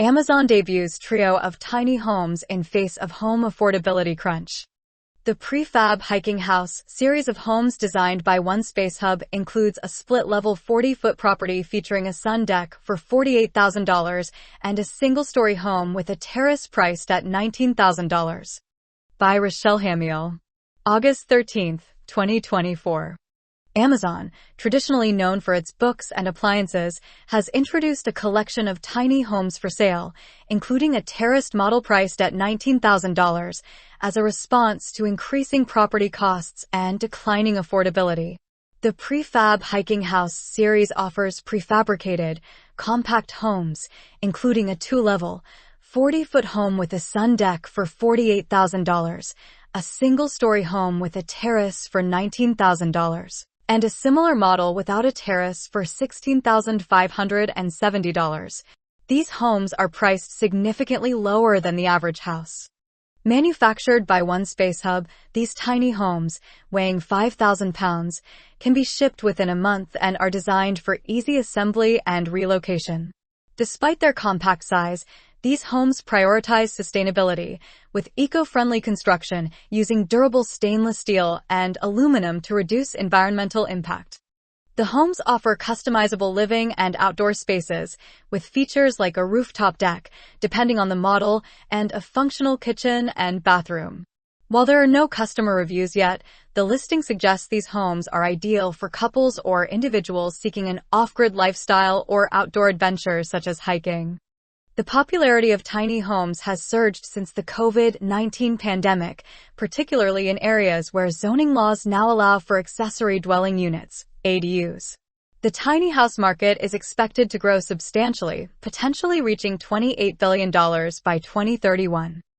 Amazon debuts trio of tiny homes in face of home affordability crunch. The Prefab Hiking House series of homes designed by One Space Hub includes a split-level 40-foot property featuring a sun deck for $48,000 and a single-story home with a terrace priced at $19,000. By Richelle Hammiel. August 13, 2024. Amazon, traditionally known for its books and appliances, has introduced a collection of tiny homes for sale, including a terraced model priced at $19,000, as a response to increasing property costs and declining affordability. The Prefab Hiking House series offers prefabricated, compact homes, including a two-level, 40-foot home with a sun deck for $48,000, a single-story home with a terrace for $19,000. And a similar model without a terrace for $16,570. These homes are priced significantly lower than the average house. Manufactured by One Space Hub, these tiny homes, weighing 5,000 pounds, can be shipped within a month and are designed for easy assembly and relocation. Despite their compact size, these homes prioritize sustainability, with eco-friendly construction using durable stainless steel and aluminum to reduce environmental impact. The homes offer customizable living and outdoor spaces, with features like a rooftop deck, depending on the model, and a functional kitchen and bathroom. While there are no customer reviews yet, the listing suggests these homes are ideal for couples or individuals seeking an off-grid lifestyle or outdoor adventures such as hiking. The popularity of tiny homes has surged since the COVID-19 pandemic, particularly in areas where zoning laws now allow for accessory dwelling units, ADUs. The tiny house market is expected to grow substantially, potentially reaching $28 billion by 2031.